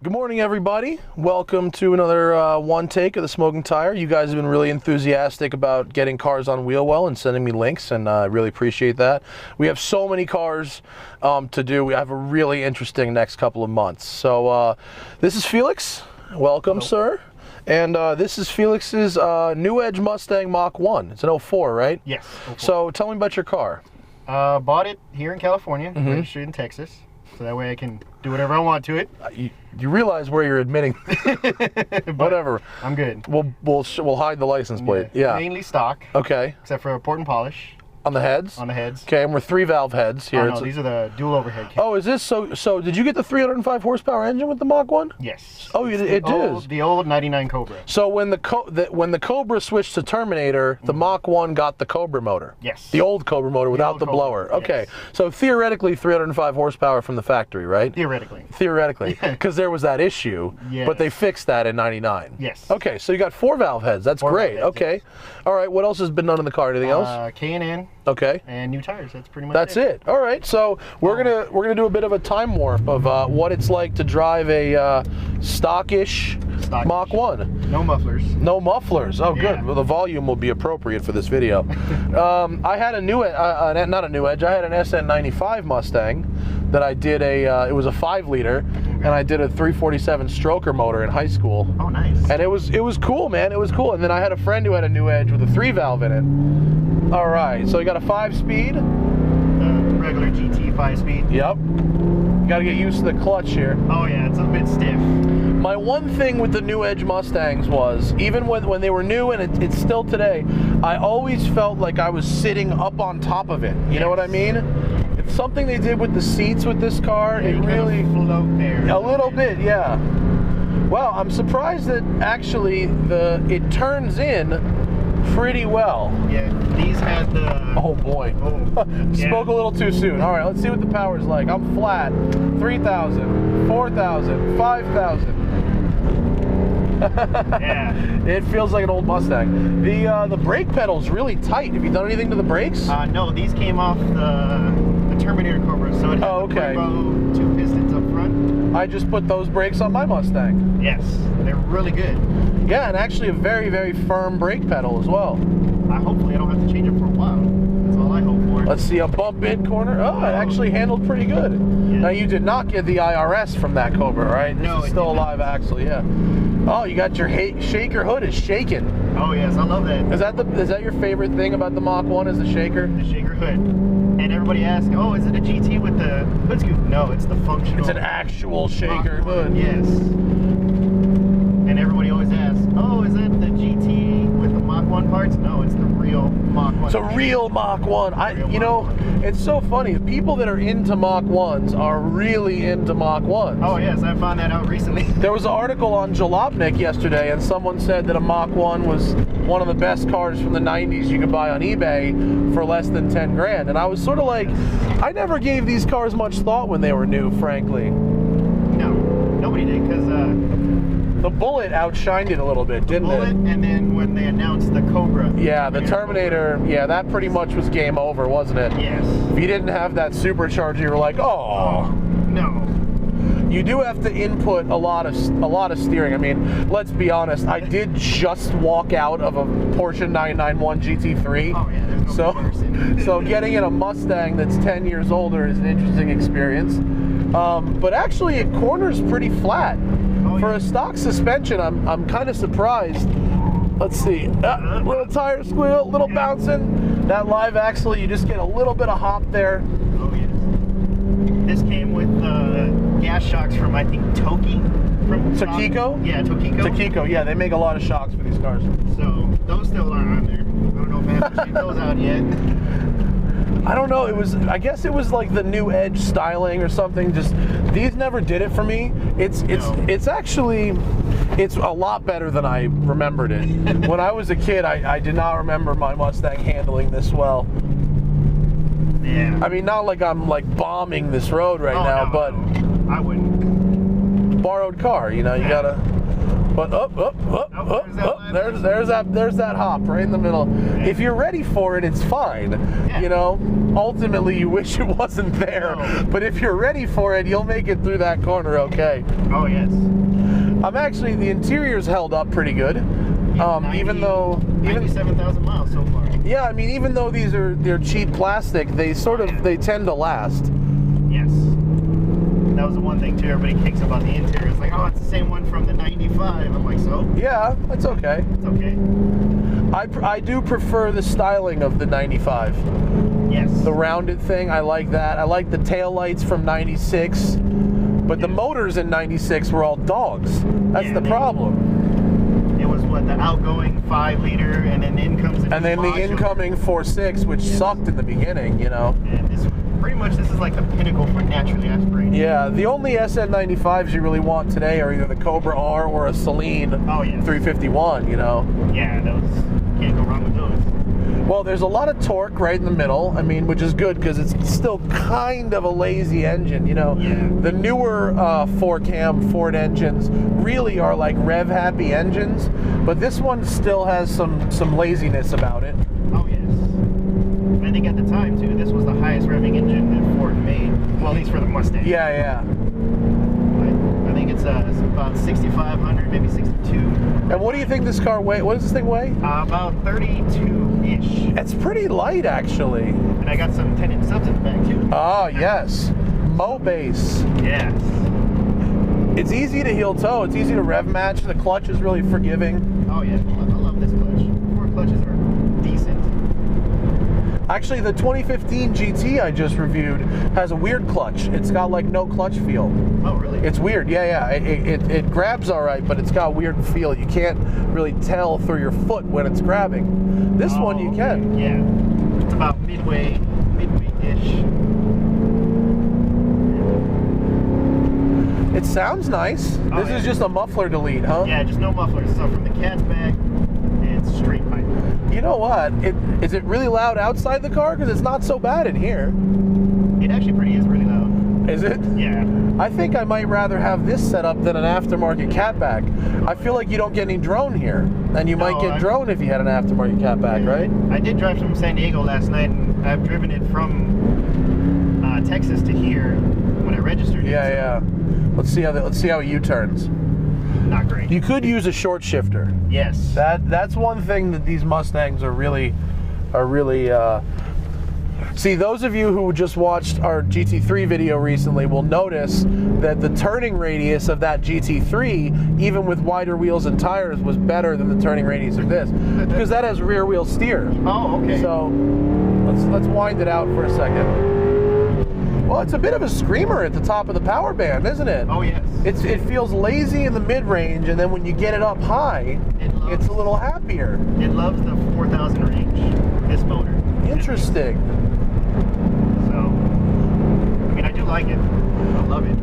Good morning, everybody. Welcome to another one take of the Smoking Tire. You guys have been really enthusiastic about getting cars on Wheelwell and sending me links, and I really appreciate that. We have so many cars to do. We have a really interesting next couple of months. So this is Felix. Welcome, Hello. sir. And this is Felix's New Edge Mustang Mach 1. It's an 04, right? Yes. 04. So tell me about your car. Bought it here in California, registered in Texas, so that way I can do whatever I want to it. You realize where you're admitting. Whatever. I'm good. We'll hide the license plate. Yeah. Mainly stock. Okay. Except for port and polish. On the heads? On the heads. Okay, and we're 3-valve heads here. Oh, no, these are the dual overhead kits. Oh, is this so did you get the 305 horsepower engine with the Mach 1? Yes. Oh, it is. The old 99 Cobra. So when the Cobra switched to Terminator, the Mach 1 got the Cobra motor. Yes. The old Cobra motor without the blower. Cobra, Okay. yes. So theoretically 305 horsepower from the factory, right? Theoretically. Theoretically. Because there was that issue, Yes. but they fixed that in 99. Yes. Okay, so you got 4-valve heads. That's great. Heads, okay. yes. All right, what else has been done in the car? Anything else? K&N Okay. and new tires. That's pretty much That's it. All right, so we're gonna do a bit of a time warp of what it's like to drive a stockish Mach 1. No mufflers. No mufflers. Oh, Yeah. good. Well, the volume will be appropriate for this video. I had a not a New Edge. I had an SN95 Mustang that I did it was a 5-liter, and I did a 347 stroker motor in high school. Oh, nice. And it was cool, man. It was cool. And then I had a friend who had a New Edge with a 3-valve in it. All right, so you got a 5-speed. Regular GT 5-speed. Yep. You gotta get used to the clutch here. Oh yeah, it's a bit stiff. My one thing with the New Edge Mustangs was, even when they were new, and it's still today, I always felt like I was sitting up on top of it. You know what I mean? It's something they did with the seats with this car. Yeah, it you really float there. a little bit, yeah. Well, I'm surprised that actually it turns in pretty well. Yeah, these had the... Oh boy. Oh, yeah. Spoke a little too soon. All right, let's see what the power's like. I'm flat. 3,000, 4,000, 5,000. Yeah. It feels like an old Mustang. The brake pedal's really tight. Have you done anything to the brakes? No, these came off the Terminator Cobra, so it had the turbo 2 pistons up front. I just put those brakes on my Mustang. Yes, they're really good. Yeah, and actually a very, very firm brake pedal as well. Hopefully I don't have to change it for a while. That's all I hope for. Let's see, a bump in corner. Oh, it actually handled pretty good. Yeah. Now, you did not get the IRS from that Cobra, right? No, This is still a live axle, yeah. Oh, you got your shaker hood is shaking. Oh yes, I love that. Is that your favorite thing about the Mach 1 is the shaker? The shaker hood. And everybody asks, oh, is it a GT with the hood scoop? No, it's the functional. It's an actual shaker hood. Yes. And everybody always asks, oh, is that the GT with the Mach 1 parts? No, it's the real Mach 1. It's a real Mach 1. You know, it's so funny. People that are into Mach 1s are really into Mach 1s. Oh yes, I found that out recently. There was an article on Jalopnik yesterday, and someone said that a Mach 1 was one of the best cars from the 90s you could buy on eBay for less than 10 grand. And I was sort of like, I never gave these cars much thought when they were new, frankly. No, nobody did, because the Bullet outshined it a little bit, didn't it? And then when they announced the Cobra. Yeah, the Terminator, yeah, that pretty much was game over, wasn't it? Yes. If you didn't have that supercharger, you were like, oh. No. You do have to input a lot of steering. I mean, let's be honest. I did just walk out of a Porsche 991 GT3. Oh yeah, there's no comparison. So getting in a Mustang that's 10 years older is an interesting experience. But actually, it corners pretty flat. Oh, For yeah. a stock suspension, I'm kind of surprised. Let's see, little tire squeal, little bouncing. That live axle, you just get a little bit of hop there. Oh yes. This came with gas shocks from, I think, Toki. From Tokiko? Yeah, Tokiko. Tokiko, yeah, they make a lot of shocks for these cars. So those still aren't on there. I don't know if I have to check those out yet. I don't know, I guess it was like the New Edge styling or something. Just, these never did it for me. It's actually, it's a lot better than I remembered it. When I was a kid, I did not remember my Mustang handling this well. Yeah. I mean, not like I'm like bombing this road right now, no, but no. I wouldn't. borrowed car, you know, you gotta But there's that hop right in the middle. Yeah. If you're ready for it, it's fine. Yeah. You know, ultimately you wish it wasn't there. No. But if you're ready for it, you'll make it through that corner okay. Oh yes. The interior's held up pretty good. Even though 97,000 miles so far. yeah, I mean, even though they're cheap plastic, they tend to last. Yes. That was the one thing too. Everybody kicks about the interior. It's like, oh, it's the same one from the 95. I'm like, so? Yeah, that's okay. It's okay. I do prefer the styling of the 95. Yes. The rounded thing, I like that. I like the taillights from 96. But the motors in 96 were all dogs. That's the problem. It was what, the outgoing 5-liter, and then in comes the incoming 4.6, which sucked in the beginning, you know. And this is like the pinnacle for naturally aspirated. Yeah, the only SN95s you really want today are either the Cobra R or a Celine 351, you know. Yeah, those can't go wrong with those. Well, there's a lot of torque right in the middle, I mean, which is good because it's still kind of a lazy engine, you know. Yeah. The newer 4-cam Ford engines really are like rev-happy engines, but this one still has some laziness about it. Oh, yes. I think at the time, too, this was the highest revving engine that Ford made. Well, at least for the Mustang. Yeah, yeah. I think it's about 6,500, maybe 62. And what do you think this car weighs? What does this thing weigh? About 32-ish. It's pretty light, actually. And I got some 10-inch subs in the back, too. Ah, yes. Mo base. Yes. It's easy to heel toe. It's easy to rev match. The clutch is really forgiving. Oh, yeah. I love this clutch. Ford clutches are decent. Actually, the 2015 GT I just reviewed has a weird clutch. It's got like no clutch feel. Oh, really? It's weird. Yeah. It grabs all right, but it's got a weird feel. You can't really tell through your foot when it's grabbing. This one you can. Yeah. It's about midway-ish. It sounds nice. This is just a muffler delete, huh? Yeah, just no mufflers. So from the cat's back, it's straight pipe. You know what? Is it really loud outside the car? Because it's not so bad in here. It actually is really loud. Is it? Yeah. I think I might rather have this setup than an aftermarket catback. I feel like you don't get any drone here. And you might get drone if you had an aftermarket catback, right? I did drive from San Diego last night, and I've driven it from Texas to here when I registered it. Yeah. Let's see how it U-turns. Not great. You could use a short shifter. Yes. That's one thing that these Mustangs are really. See, those of you who just watched our GT3 video recently will notice that the turning radius of that GT3, even with wider wheels and tires, was better than the turning radius of this, because that has rear wheel steer. Oh, okay. So let's wind it out for a second. Well, it's a bit of a screamer at the top of the power band, isn't it? Oh, yes. It feels lazy in the mid-range, and then when you get it up high, it's a little happier. It loves the 4,000 range, this motor. Interesting. So, I mean, I do like it. I love it.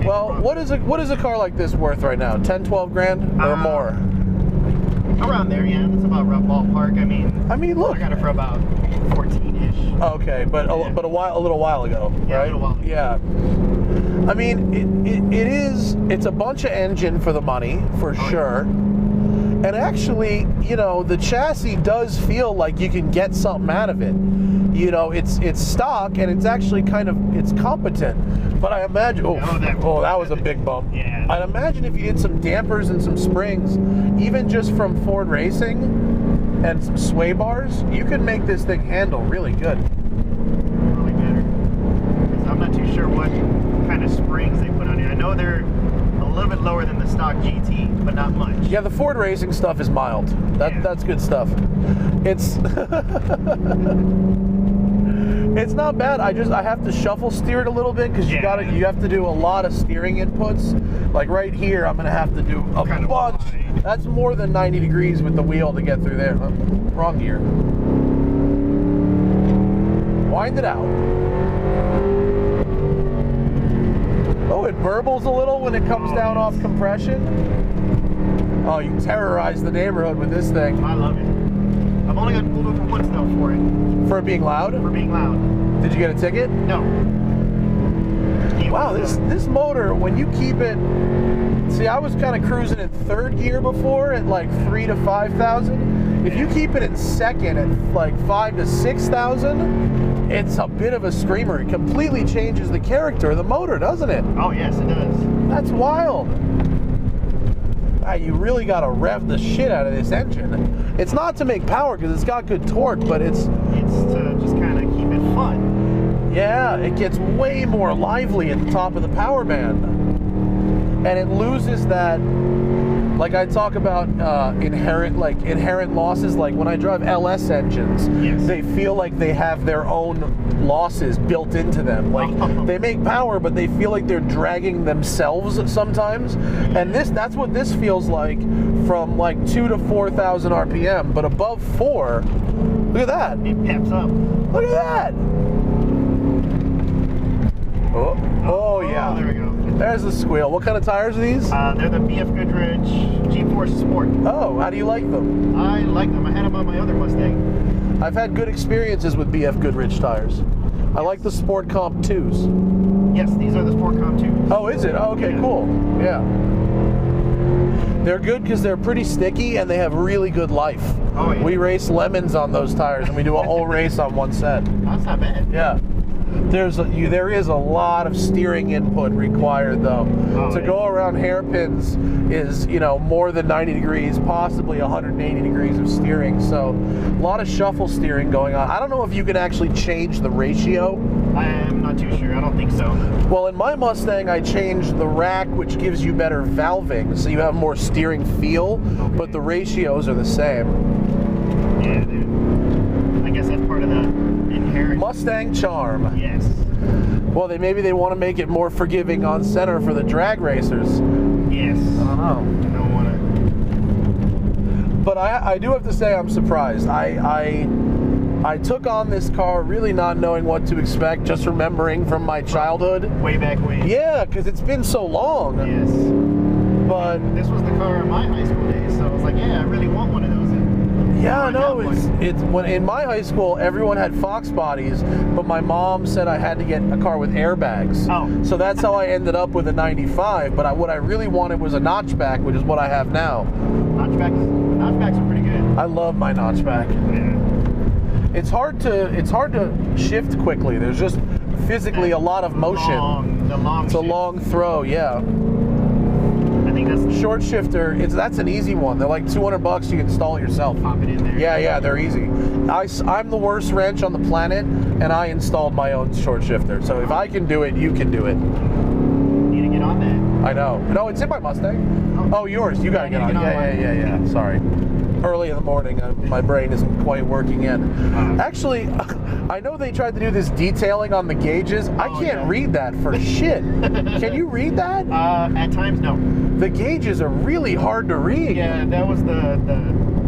Well, what is a car like this worth right now? 10, 12 grand or more? Around there, yeah. That's about rough ballpark. I mean, look. I got it for about 14-ish. Okay, but a little while ago, yeah, right? A little while ago. Yeah. I mean, it's a bunch of engine for the money, for sure. And actually, you know, the chassis does feel like you can get something out of it. You know, it's stock, and it's actually it's competent. But I imagine, that was a big bump. Yeah. I'd imagine if you did some dampers and some springs, even just from Ford Racing and some sway bars, you could make this thing handle really good. Really better. I'm not too sure what kind of springs they put on it. I know they're a little bit lower than the stock GT, but not much. Yeah, the Ford Racing stuff is mild. That's good stuff. It's not bad. I have to shuffle steer it a little bit because you have to do a lot of steering inputs. Like right here, I'm gonna have to do a bunch. Wide. That's more than 90 degrees with the wheel to get through there. Wrong gear. Wind it out. Oh, it burbles a little when it comes down off compression. Oh, you terrorize the neighborhood with this thing. I love it. I've only got pulled over once though for it. For it being loud? For being loud. Did you get a ticket? No. Wow, this motor, when you keep it, See, I was kind of cruising in third gear before at like 3,000 to 5,000. If you keep it in second at like 5,000 to 6,000, it's a bit of a screamer. It completely changes the character of the motor, doesn't it? Oh yes, it does. That's wild. You really got to rev the shit out of this engine. It's not to make power because it's got good torque, but it's to just kind of keep it fun. Yeah, it gets way more lively at the top of the power band. And it loses that, like I talk about inherent losses, like when I drive LS engines, yes. They feel like they have their own losses built into them. Like they make power, but they feel like they're dragging themselves sometimes. And that's what this feels like from like 2,000 to 4,000 RPM, but above 4, look at that. It peps up. Look at that. Oh yeah. There we go. There's the squeal. What kind of tires are these? They're the BF Goodrich G-Force Sport. Oh, how do you like them? I like them. I had them on my other Mustang. I've had good experiences with BF Goodrich tires. I like the Sport Comp 2s. Yes, these are the Sport Comp 2s. Oh, is it? Oh, okay, yeah. Cool. Yeah. They're good because they're pretty sticky and they have really good life. Oh, yeah. We race lemons on those tires and we do a whole race on one set. That's not bad. Yeah. There is a lot of steering input required though. To go around hairpins is, more than 90 degrees, possibly 180 degrees of steering. So a lot of shuffle steering going on. I don't know if you can actually change the ratio. I am not too sure. I don't think so. Well, in my Mustang, I changed the rack, which gives you better valving, so you have more steering feel, but the ratios are the same. Yeah, dude. I guess that's part of the inherent Mustang charm. Yes. Well, maybe they want to make it more forgiving on center for the drag racers. Yes. I don't know. I don't want to. But I do have to say I'm surprised. I took on this car really not knowing what to expect, just remembering from my childhood. Way back when. Yeah, because it's been so long. Yes. But this was the car in my high school days, so I was like, yeah, I really want one of those. yeah, no, it's when in my high school everyone had Fox bodies, but my mom said I had to get a car with airbags. Oh. So that's how I ended up with a 95. But what I really wanted was a notchback, which is what I have now. Notchbacks are pretty good. I love my notchback. Yeah. It's hard to shift quickly. There's just physically a lot of motion. It's a long throw, yeah. I think that's short shifter. That's an easy one. They're like $200. You can install it yourself. Pop it in there. Yeah, they're easy. I'm the worst wrench on the planet, and I installed my own short shifter. So if I can do it, you can do it. Need to get on that. I know. No, it's in my Mustang. Oh, yours. You gotta get on. Yeah. Sorry. Early in the morning, my brain isn't quite working yet. Actually, I know they tried to do this detailing on the gauges. I can't read that for shit. Can you read that? At times, no. The gauges are really hard to read. Yeah, that was the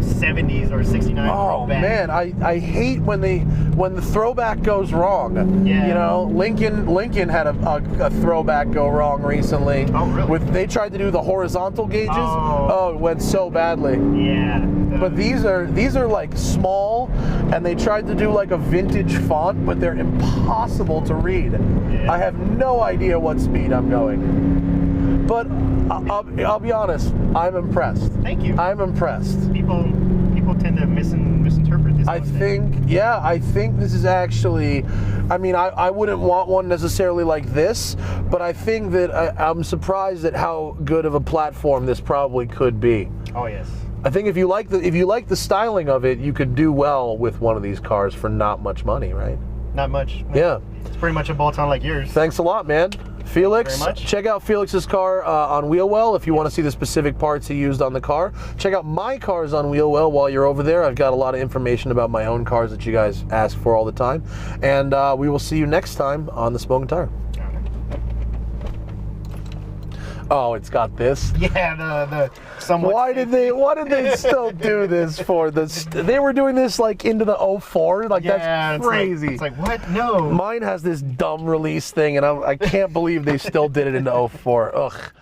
70s or 69 Oh throwback. Man, I hate when the throwback goes wrong. Yeah. Lincoln had a throwback go wrong recently. Oh, really? They tried to do the horizontal gauges. Oh, it went so badly. Yeah. But these are like small, and they tried to do like a vintage font, but they're impossible to read. Yeah. I have no idea what speed I'm going. But I'll be honest, I'm impressed. Thank you. I'm impressed. People tend to misinterpret this. I think this is actually, I wouldn't want one necessarily like this, but I think that I'm surprised at how good of a platform this probably could be. Oh yes. I think if you like the styling of it, you could do well with one of these cars for not much money, right? Not much. Yeah. It's pretty much a bolt-on like yours. Thanks a lot, man. Felix, Very much. Check out Felix's car on Wheelwell if you want to see the specific parts he used on the car. Check out my cars on Wheelwell while you're over there. I've got a lot of information about my own cars that you guys ask for all the time. And we will see you next time on The Smoking Tire. Oh, it's got this. Yeah, the somewhat. Why did they still do this for this? They were doing this like into the 04. Like that's crazy. It's like what? No. Mine has this dumb release thing, and I can't believe they still did it into 04. Ugh.